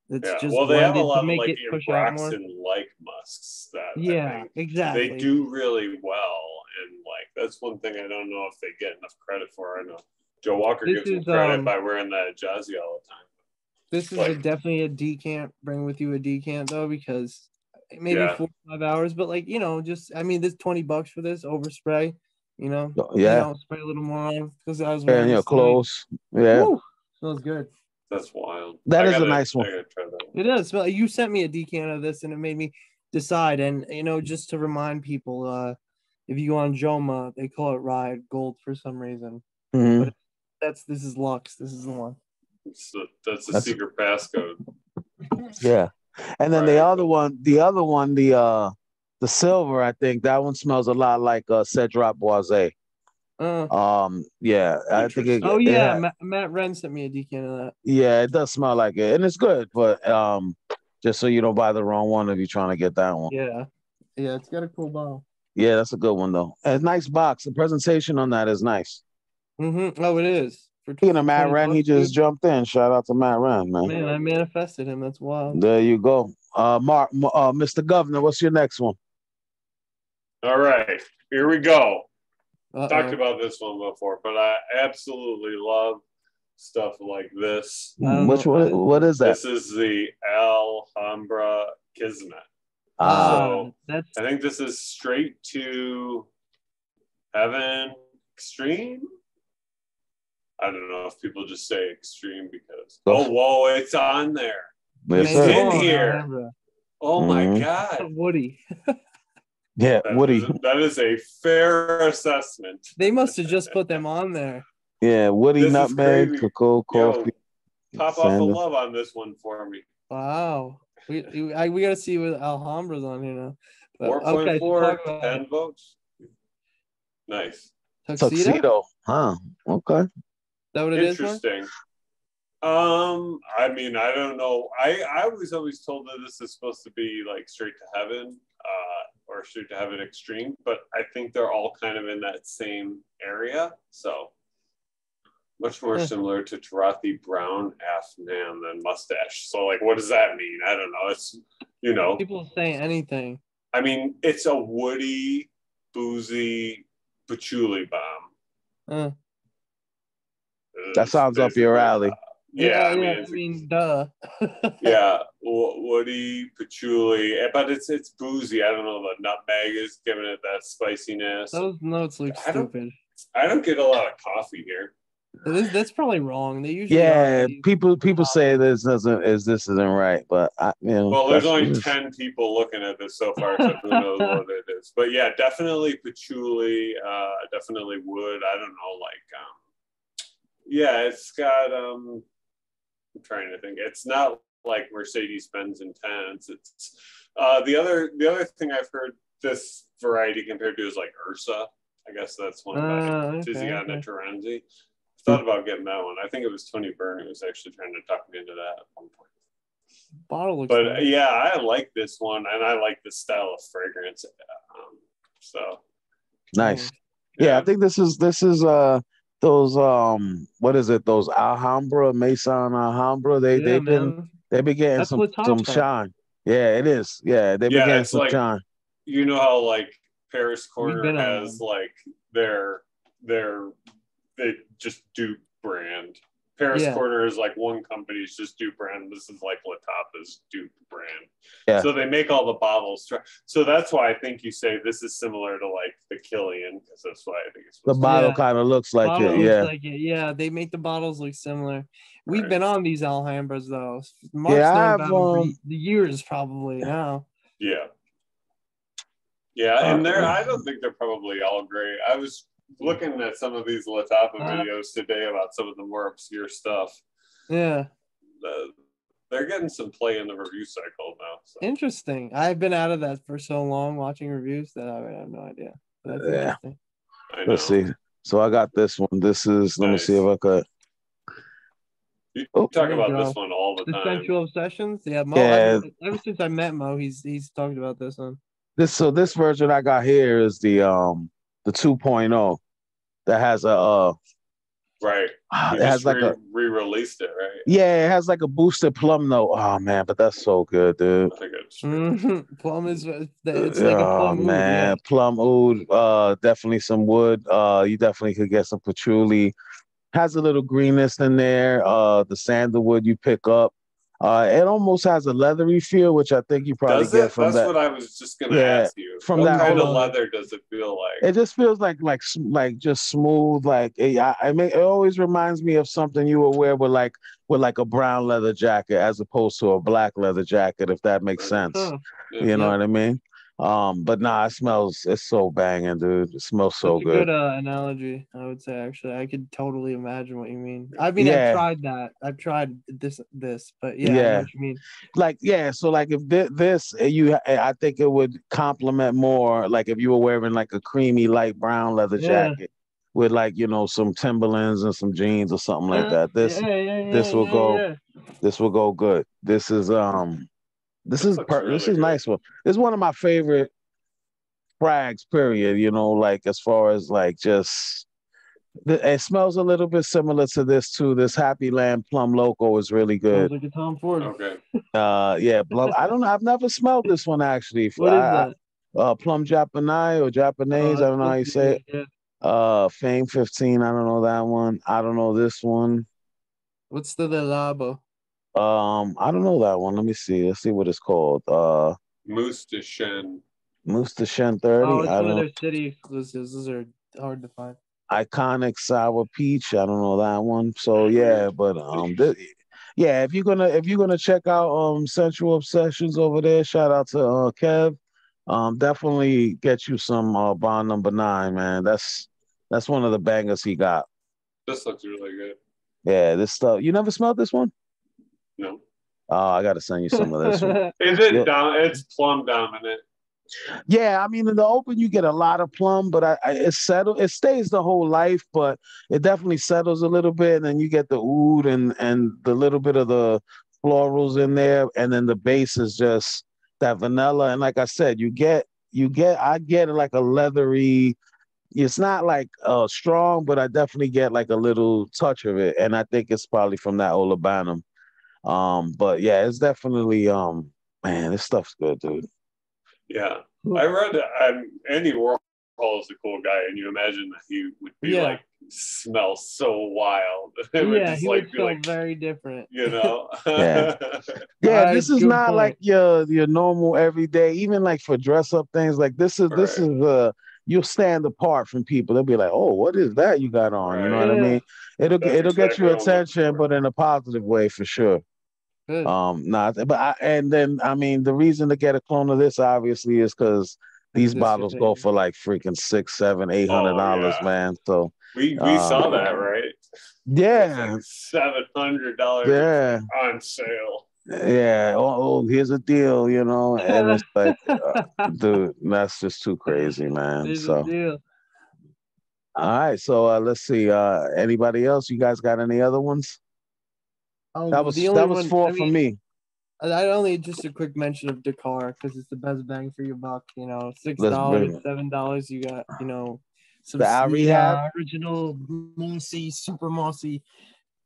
That's just they have a lot of like ambroxan-like musks that exactly. They do really well, and like that's one thing I don't know if they get enough credit for. I know Joe Walker gives them credit by wearing that Jazzy all the time. This is definitely a decant. Bring with you a decant though, because maybe 4 or 5 hours, but like this $20 for this overspray. I'll spray a little more on because I was wearing close. Yeah, smells good. That's wild. That is a nice one. It does. You sent me a decant of this, and it made me decide. And just to remind people, if you go on Joma, they call it Riot Gold for some reason. Mm-hmm. But this is Lux. This is the one. That's a secret passcode. Yeah, and then the other one, the silver, I think that one smells a lot like Cedrat Boisé. I think Matt Wren sent me a decant of that. Yeah, it does smell like it, and it's good, but just so you don't buy the wrong one if you're trying to get that one. Yeah, Yeah, it's got a cool bottle. Yeah, that's a good one though. A nice box. The presentation on that is nice. Oh, it is. Speaking of Matt Wren, he just dude. jumped in. Shout out to Matt Wren, man. Man, I manifested him. That's wild. There you go. Mr. Governor, what's your next one? All right, here we go. Uh-oh. Talked about this one before, but I absolutely love stuff like this. Which one? What is that? This is the Alhambra Kismet. So I think this is straight to heaven extreme. I don't know if people just say extreme because whoa, it's on there. It's in here. Alhambra. Oh my God. Woody. Yeah, Woody. That is a fair assessment. They must have just put them on there. Yeah, Woody, nutmeg, cocoa, coffee. Pop off a love on this one for me. Wow. We got to see what Alhambra's on here now. 4.4, 10 votes. Nice. Tuxedo. Huh. Okay. Is that what it is? Interesting. I mean, I don't know. I was always told that this is supposed to be like straight to heaven, or straight to heaven extreme, but I think they're all kind of in that same area. So much more similar to Tarathi Brown Afnan than mustache. So like, what does that mean? I don't know. It's, people say anything. I mean, it's a woody, boozy patchouli bomb. That sounds up your alley. Yeah, I mean, duh. Yeah, woody, patchouli, but it's boozy. I don't know. The nutmeg is giving it that spiciness. Those notes look stupid. I don't get a lot of coffee here. That's probably wrong. They usually people say this isn't right, but well, there's only 10 people looking at this so far, so who knows what it is. But yeah, definitely patchouli, definitely wood. I don't know, it's got I'm trying to think. It's not like Mercedes-Benz Intense. It's the other thing I've heard this variety compared to is like Ursa. I guess that's one by Tiziana Terenzi. Thought about getting that one. I think it was Tony Byrne who was actually trying to talk me into that at one point. Bottle looks but nice. Yeah, I like this one, and I like this style of fragrance. So nice. Yeah, I think this is those what is it? Those Alhambra, Maison Alhambra. They've been getting some shine. Yeah, it is. Yeah, they've been getting some shine. You know how like Paris Corner has like their they just dupe brand. Paris Corner is like one company's just dupe brand. This is like Latapa's dupe brand. Yeah. So they make all the bottles. So that's why I think you say this is similar to like the Killian, because that's why I think it's the bottle kind of looks like it. Yeah. Yeah, they make the bottles look similar. We've been on these Alhambras though. Mark's known about the years probably now. Yeah. Yeah, and I don't think they're probably all great. I was looking at some of these Latapa videos today about some of the more obscure stuff. Yeah. They're getting some play in the review cycle now. So. Interesting. I've been out of that for so long watching reviews that I have no idea. That's interesting. Let's see. So I got this one. This is, let me see if I could. You talk about this one all the time. Sensual Obsessions? Yeah, Mo. Ever since I met Mo, he's talked about this one. This version I got here is the 2.0 that has a right. It has like re-released it, right? Yeah, it has like a boosted plum note. Oh man, but that's so good, dude. I think it's plum is it's like a plum oud. Man, yeah. Plum oud, definitely some wood. You definitely could get some patchouli. Has a little greenness in there. The sandalwood you pick up. It almost has a leathery feel, which I think you probably get from that. That's what I was just going to ask you. From what that kind of leather does it feel like? It just feels like just smooth. Like it always reminds me of something you would wear with like a brown leather jacket as opposed to a black leather jacket, if that makes sense. You know what I mean? But nah, it's so banging, dude. It smells so good. That's a good analogy, I would say. Actually, I could totally imagine what you mean. I mean, I've tried that. I've tried this, but I know what you mean. Like, so like if I think it would complement more, like if you were wearing like a creamy light brown leather jacket with like, some Timberlands and some jeans or something like that. This will go good. This is This is nice one. This is one of my favorite Frags, period. You know, like as far as like just it smells a little bit similar to this too. This Happy Land Plum Loco is really good. Sounds like a Tom Ford. Okay. Yeah, Plum. I don't know. I've never smelled this one actually. What is that? Plum Japanese or Japanese. I don't know how you say it. Yeah. Fame 15. I don't know that one. I don't know this one. What's the Labo? I don't know that one. Let me see. Let's see what it's called. Mousse de Chêne. Mousse de Chêne 30. Oh, it's one of their city exclusives. Those are hard to find. Iconic Sour Peach. I don't know that one. So yeah, but yeah, if you're gonna check out Sensual Obsessions over there, shout out to Kev. Definitely get you some Bond Number 9, man. That's one of the bangers he got. This looks really good. Yeah, this stuff. You never smelled this one? No. Oh, I gotta send you some of this one. Is it it's plum dominant? Yeah, I mean in the open you get a lot of plum, but it's settled. It stays the whole life, but it definitely settles a little bit, and then you get the oud and the little bit of the florals in there, and then the base is just that vanilla. And like I said, I get like a leathery. It's not like strong, but I definitely get like a little touch of it, and I think it's probably from that Olabanum. But yeah, it's definitely man, this stuff's good, dude. Yeah, I read Andy Warhol is a cool guy, and you imagine that he would be like smell so wild. He would smell very different. You know. Yeah, this is not point. Like your normal everyday. Even like for dress up things, like this is you'll stand apart from people. They'll be like, "Oh, what is that you got on?" Right. You know what I mean? It'll get your attention, but in a positive way for sure. Good. The reason to get a clone of this obviously is because these bottles go for like freaking $600, $700, $800, man. So we saw that, right? Yeah, like $700 on sale. Yeah. Oh, here's a deal, you know, and it's like, dude, that's just too crazy, man. Here's so. a deal. All right, so let's see. Anybody else? You guys got any other ones? That was four for me. I only just a quick mention of Dakar because it's the best bang for your buck. You know, $6, $7. You got some original mossy, super mossy,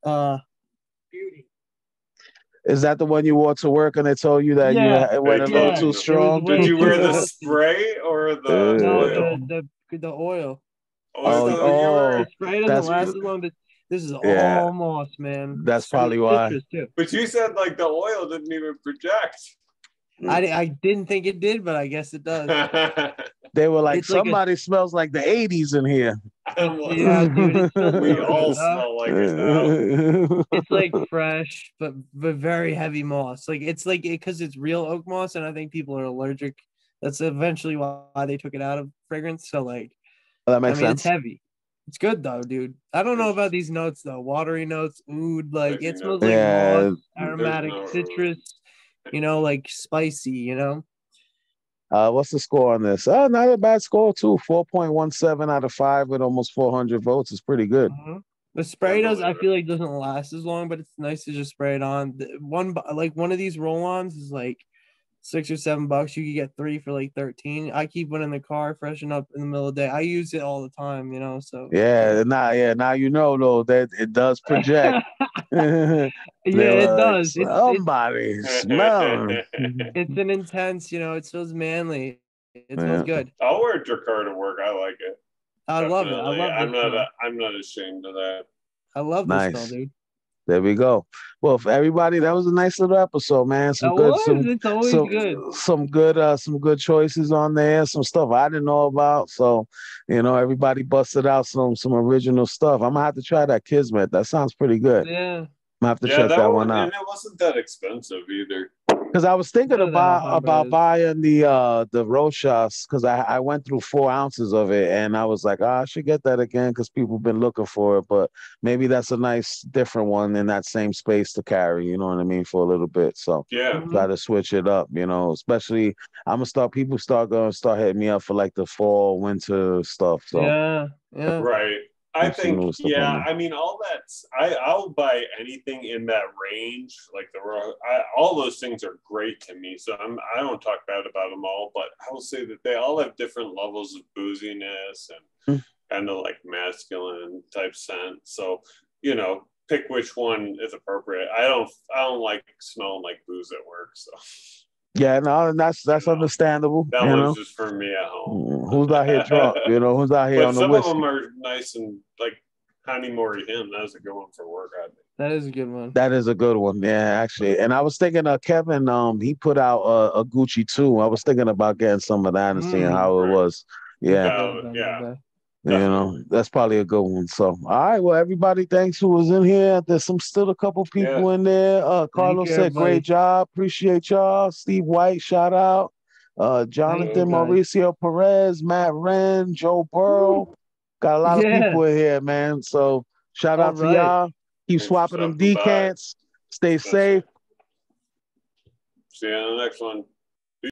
beauty. Is that the one you wore to work and they told you that you went a little too strong? Did you wear the spray or the oil? The oil. The spray doesn't last as long. But this is all moss, man. That's probably why. But you said like the oil didn't even project. I didn't think it did, but I guess it does. They were like, somebody smells like the 80s in here. Yeah, dude. We all smell like it now. It's like fresh, but very heavy moss. Like it's like because it's real oak moss, and I think people are allergic. That's eventually why they took it out of fragrance. So like, that makes sense. It's heavy. It's good though, dude. I don't know about these notes though. Watery notes, oud, like it smells like moss, aromatic citrus. You know, like spicy. You know. What's the score on this? Not a bad score too. 4.17 out of 5 with almost 400 votes. It's pretty good. Mm-hmm. The spray I feel like doesn't last as long, but it's nice to just spray it on. One of these roll-ons is like $6 or $7. You could get 3 for like 13. I keep one in the car, freshen up in the middle of the day. I use it all the time, you know. So now you know though that it does project. It does. Somebody smell. It's an intense, you know. It smells manly. It smells good. I'll wear Drakkar to work. I like it. I love it. I love it. I'm not ashamed of that. I love this smell, dude. There we go. Well, for everybody, that was a nice little episode, man. It's always good. Some good choices on there. Some stuff I didn't know about. So, you know, everybody busted out some original stuff. I'm gonna have to try that Kismet. That sounds pretty good. Yeah. I'm gonna have to check that one out. And it wasn't that expensive either. Because I was thinking about buying the Rochas because I went through 4 ounces of it and I was like, I should get that again because people have been looking for it. But maybe that's a nice different one in that same space to carry, you know what I mean, for a little bit. So try to switch it up, you know, especially people start hitting me up for like the fall, winter stuff. So yeah. Right. I think, yeah. I mean, all that's. I'll buy anything in that range. Like all those things are great to me. So I don't talk bad about them all, but I will say that they all have different levels of booziness and kind of like masculine type scent. So pick which one is appropriate. I don't like smelling like booze at work. So. Yeah, no, that's understandable. That was just for me at home. Who's out here drunk? Who's out here on the whiskey? Some of them are nice and like Honey Mori him. That was a good one for work, I think. That is a good one. That is a good one, yeah, actually. And I was thinking Kevin, he put out a Gucci too. I was thinking about getting some of that and seeing how it was. Yeah. That's probably a good one. So, all right. Well, everybody, thanks who was in here. There's still a couple people in there. Carlos said, great job. Appreciate y'all. Steve White, shout out. Jonathan Mauricio Perez, Matt Wren, Joe Burrow. Got a lot of people in here, man. So, shout out to y'all. Keep swapping them decants. Stay safe. See you on the next one.